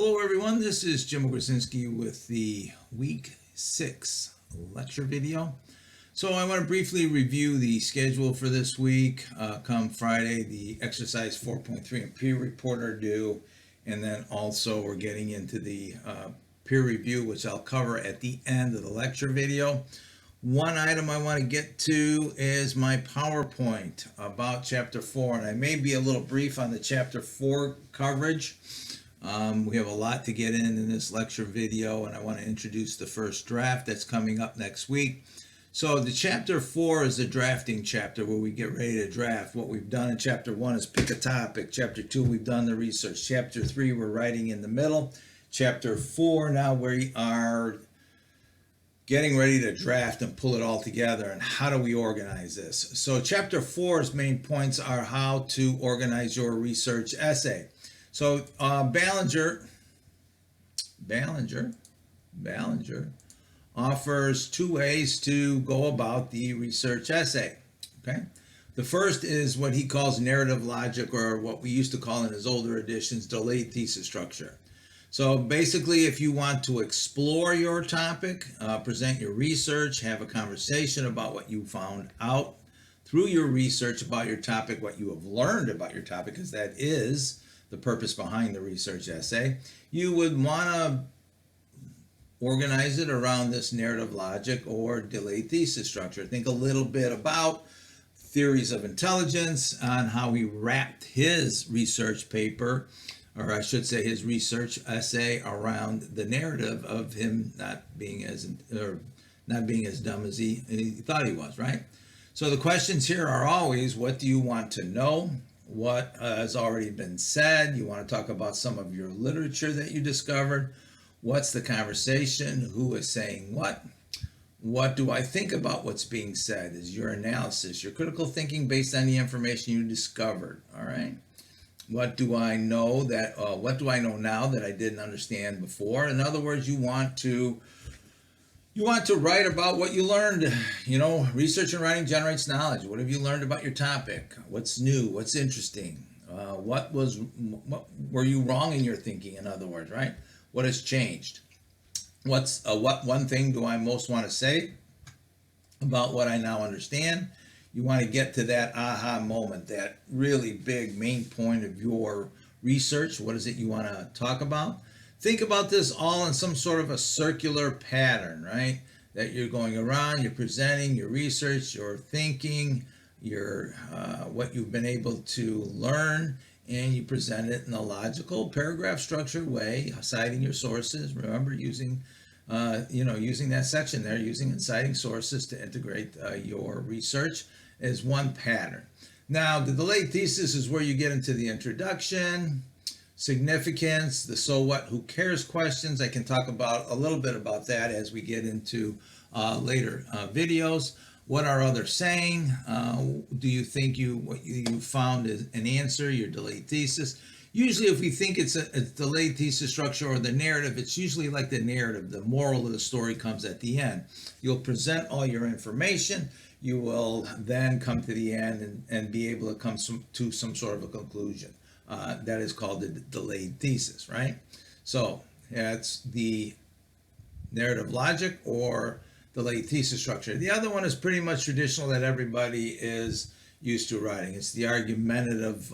Hello, everyone. This is Jim Ograsinski with the Week 6 lecture video. So I want to briefly review the schedule for this week. Come Friday, the exercise 4.3 and peer report are due. And then also we're getting into the peer review, which I'll cover at the end of the lecture video. One item I want to get to is my PowerPoint about Chapter 4. And I may be a little brief on the Chapter 4 coverage. We have a lot to get in this lecture video, and I want to introduce the first draft that's coming up next week. So the chapter 4 is the drafting chapter where we get ready to draft. What we've done in chapter 1 is pick a topic. Chapter 2, we've done the research. Chapter 3, we're writing in the middle. Chapter 4, now we are getting ready to draft and pull it all together. And how do we organize this? So chapter 4's main points are how to organize your research essay. So Ballinger offers two ways to go about the research essay. Okay, the first is what he calls narrative logic, or what we used to call in his older editions delayed thesis structure. So basically, if you want to explore your topic, present your research, have a conversation about what you found out through your research about your topic, what you have learned about your topic, because that is the purpose behind the research essay, you would want to organize it around this narrative logic or delayed thesis structure. Think a little bit about theories of intelligence, on how he wrapped his research paper, or I should say his research essay, around the narrative of him not being as dumb as he thought he was, right? So the questions here are always, what do you want to know? What has already been said? You want to talk about some of your literature that you discovered. What's the conversation? Who is saying what? What do I think about what's being said? Is your analysis, your critical thinking based on the information you discovered. All right. What do I know now that I didn't understand before? In other words, you want to write about what you learned. Research and writing generates knowledge. What have you learned about your topic? What's new? What's interesting? What were you wrong in your thinking? In other words, right? What has changed? What one thing do I most want to say about what I now understand? You want to get to that aha moment, that really big main point of your research. What is it you want to talk about? Think about this all in some sort of a circular pattern, right? That you're going around, you're presenting your research, your thinking, your what you've been able to learn, and you present it in a logical, paragraph structured way, citing your sources. Remember, using that section there, using and citing sources to integrate your research as one pattern. Now, the delayed thesis is where you get into the introduction, significance, the so what, who cares questions. I can talk about a little bit about that as we get into later videos. What are others saying? Do you think what you found is an answer, your delayed thesis? Usually if we think it's a delayed thesis structure or the narrative, it's usually like the narrative. The moral of the story comes at the end. You'll present all your information. You will then come to the end and be able to come to some sort of a conclusion. That is called the delayed thesis, right? So that's the narrative logic or delayed thesis structure. The other one is pretty much traditional that everybody is used to writing. It's the argumentative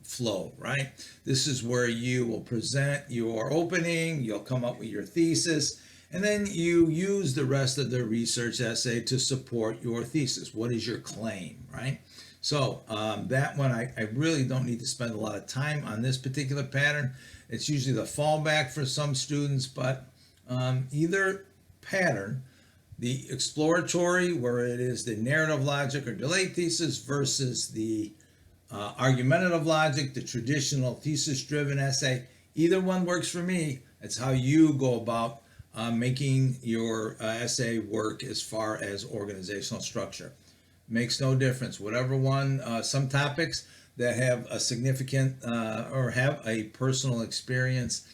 flow, right? This is where you will present your opening, you'll come up with your thesis, and then you use the rest of the research essay to support your thesis. What is your claim, right? So that one, I really don't need to spend a lot of time on this particular pattern. It's usually the fallback for some students, but either pattern, the exploratory, where it is the narrative logic or delayed thesis, versus the argumentative logic, the traditional thesis-driven essay, either one works for me. It's how you go about making your essay work as far as organizational structure. Makes no difference. Whatever one, some topics that have a significant or have a personal experience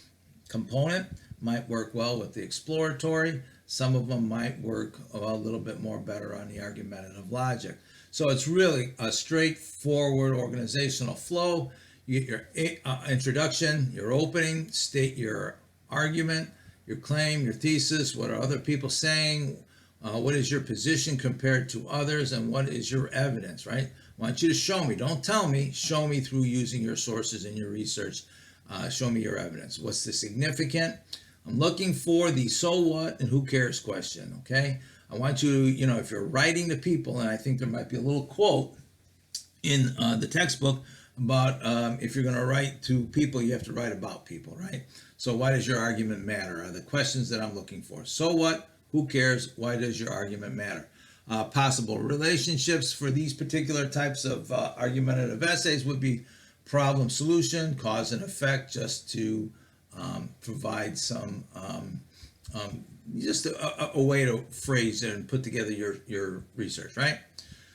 component might work well with the exploratory. Some of them might work a little bit more better on the argumentative logic. So it's really a straightforward organizational flow. You get your introduction, your opening, state your argument, your claim, your thesis, what are other people saying, what is your position compared to others, and what is your evidence, right? I want you to show me. Don't tell me. Show me through using your sources and your research. Show me your evidence. What's the significant? I'm looking for the so what and who cares question, okay? I want you to, if you're writing to people, and I think there might be a little quote in the textbook about if you're going to write to people, you have to write about people, right? So why does your argument matter? Are the questions that I'm looking for. So what? Who cares? Why does your argument matter? Possible relationships for these particular types of argumentative essays would be problem solution, cause and effect, just to provide some just a way to phrase and put together your research, right?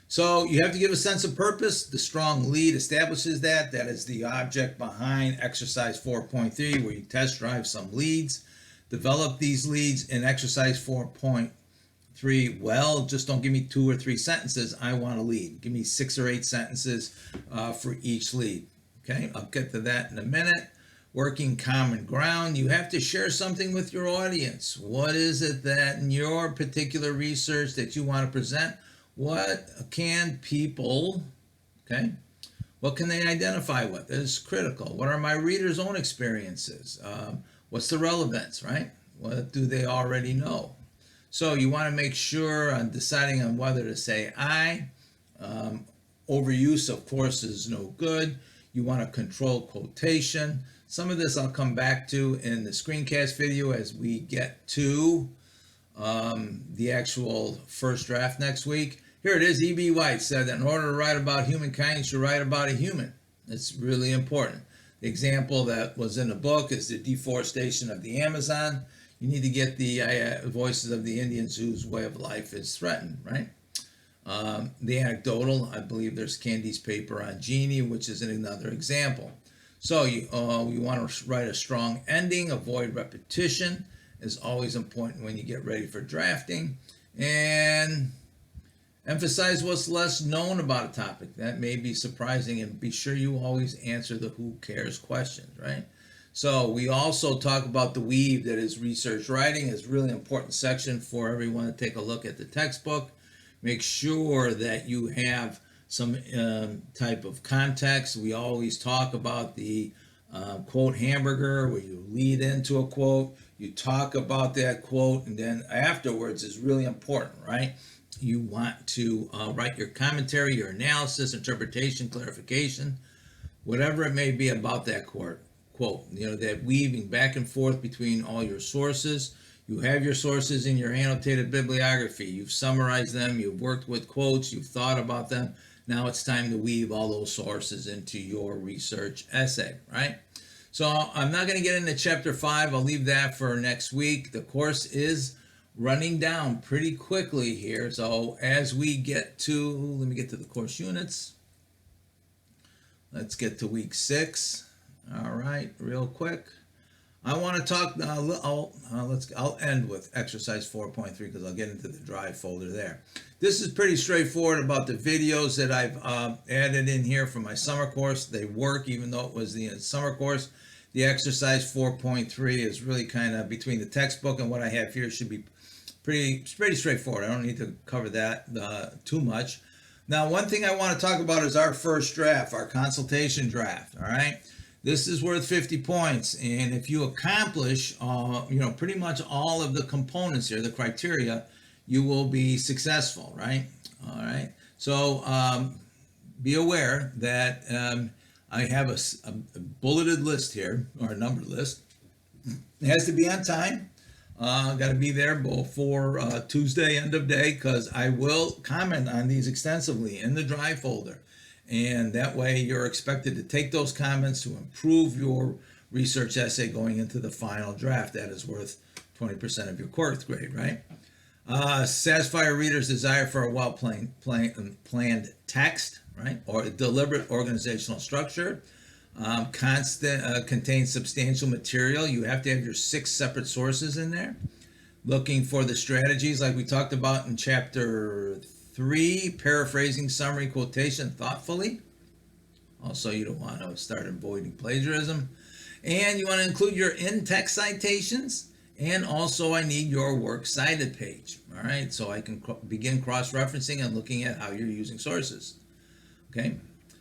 So you have to give a sense of purpose. The strong lead establishes that. That is the object behind exercise 4.3, where you test drive some leads. Develop these leads in exercise 4.3. Well, just don't give me 2 or 3 sentences. I want a lead. Give me 6 or 8 sentences for each lead. Okay, I'll get to that in a minute. Working common ground. You have to share something with your audience. What is it that in your particular research that you want to present? What can people, okay, what can they identify with? That is critical. What are my readers' own experiences? What's the relevance, right? What do they already know? So you want to make sure on deciding on whether to say I. Overuse, of course, is no good. You want to control quotation. Some of this I'll come back to in the screencast video as we get to the actual first draft next week. Here it is. E.B. White said that in order to write about humankind, you should write about a human. It's really important. The example that was in the book is the deforestation of the Amazon. You need to get the voices of the Indians whose way of life is threatened, right? The anecdotal, I believe there's Candy's paper on Genie, which is another example. So you want to write a strong ending, avoid repetition is always important when you get ready for drafting, and emphasize what's less known about a topic. That may be surprising, and be sure you always answer the who cares questions, right? So we also talk about the weave that is research writing. Is a really important section for everyone to take a look at the textbook. Make sure that you have some type of context. We always talk about the quote hamburger, where you lead into a quote, you talk about that quote, and then afterwards is really important, right? You want to write your commentary, your analysis, interpretation, clarification, whatever it may be about that quote. That weaving back and forth between all your sources. You have your sources in your annotated bibliography. You've summarized them. You've worked with quotes. You've thought about them. Now it's time to weave all those sources into your research essay, right? So I'm not going to get into chapter 5. I'll leave that for next week. The course is running down pretty quickly here. So as we get to, let me get to the course units. Let's get to week 6. All right, real quick. I want to talk, I'll end with exercise 4.3 because I'll get into the drive folder there. This is pretty straightforward about the videos that I've added in here for my summer course. They work even though it was the summer course. The exercise 4.3 is really kind of between the textbook and what I have here should be pretty straightforward. I don't need to cover that too much. Now, one thing I want to talk about is our first draft, our consultation draft, all right? This is worth 50 points, and if you accomplish, pretty much all of the components here, the criteria, you will be successful, right? All right. So be aware that I have a bulleted list here, or a numbered list. It has to be on time. Got to be there before Tuesday, end of day, because I will comment on these extensively in the drive folder. And that way you're expected to take those comments to improve your research essay going into the final draft. That is worth 20% of your course grade, right? Satisfy a reader's desire for a well-planned text, right? Or a deliberate organizational structure. Contains substantial material. You have to have your 6 separate sources in there. Looking for the strategies like we talked about in chapter 3, paraphrasing, summary, quotation thoughtfully. Also, you don't want to start avoiding plagiarism. And you want to include your in-text citations. And also I need your works cited page. All right, so I can begin cross-referencing and looking at how you're using sources. Okay,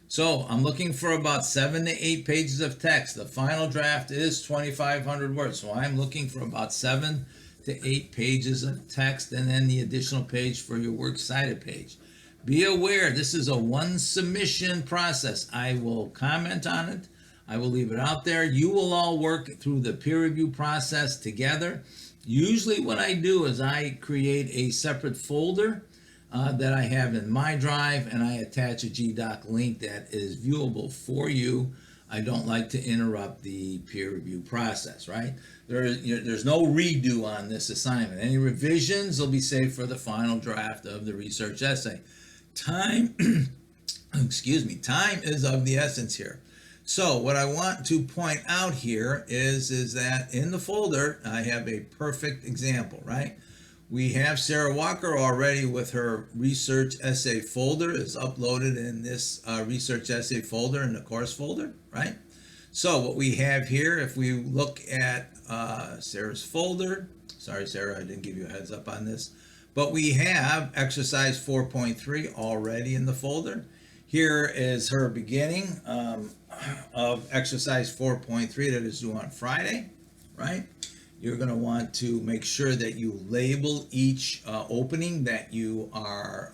so I'm looking for about 7 to 8 pages of text. The final draft is 2,500 words, so I'm looking for about 7 to 8 pages of text, and then the additional page for your works cited page. Be aware, this is a one submission process. I will comment on it. I will leave it out there. You will all work through the peer review process together. Usually what I do is I create a separate folder that I have in my drive, and I attach a GDoc link that is viewable for you. I don't like to interrupt the peer review process, right? There's no redo on this assignment. Any revisions will be saved for the final draft of the research essay. Time, excuse me, time is of the essence here. So what I want to point out here is that in the folder, I have a perfect example, right? We have Sarah Walker already with her research essay folder is uploaded in this research essay folder in the course folder, right? So what we have here, if we look at Sarah's folder, sorry Sarah, I didn't give you a heads up on this, but we have exercise 4.3 already in the folder. Here is her beginning of exercise 4.3 that is due on Friday, right? You're going to want to make sure that you label each opening that you are,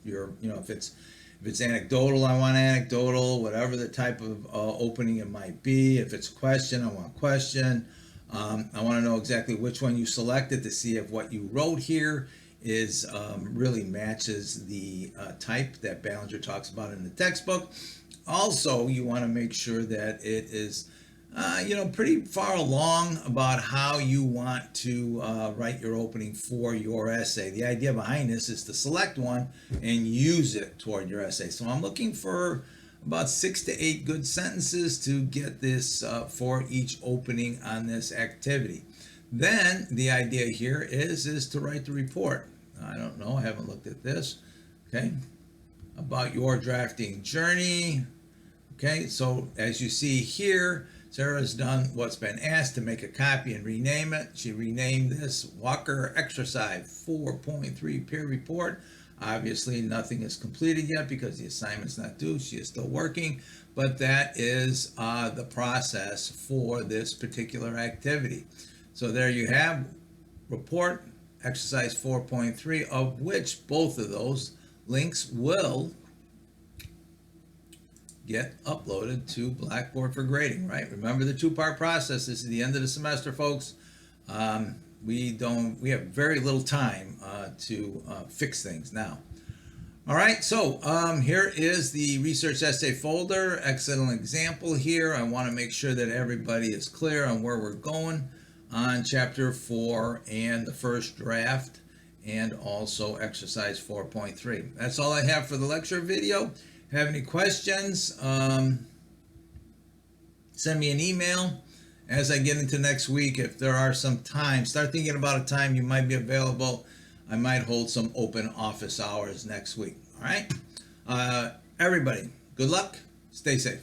if it's anecdotal, I want anecdotal, whatever the type of opening it might be. If it's a question, I want question. I want to know exactly which one you selected to see if what you wrote here is really matches the type that Ballinger talks about in the textbook. Also, you want to make sure that it is pretty far along about how you want to write your opening for your essay. The idea behind this is to select one and use it toward your essay. So I'm looking for about 6 to 8 good sentences to get this for each opening on this activity. Then the idea here is to write the report. I don't know, I haven't looked at this. Okay, about your drafting journey. Okay, so as you see here, Sarah's done what's been asked to make a copy and rename it. She renamed this Walker Exercise 4.3 Peer Report. Obviously, nothing is completed yet because the assignment's not due. She is still working, but that is the process for this particular activity. So there you have report exercise 4.3, of which both of those links will get uploaded to Blackboard for grading, right? Remember the two-part process. This is the end of the semester, folks. We have very little time to fix things now. All right, so here is the research essay folder. Excellent example here. I want to make sure that everybody is clear on where we're going on chapter 4 and the first draft, and also exercise 4.3. That's all I have for the lecture video. Have any questions? Send me an email. As I get into next week, if there are some time, start thinking about a time you might be available. I might hold some open office hours next week. All right? Everybody, good luck. Stay safe.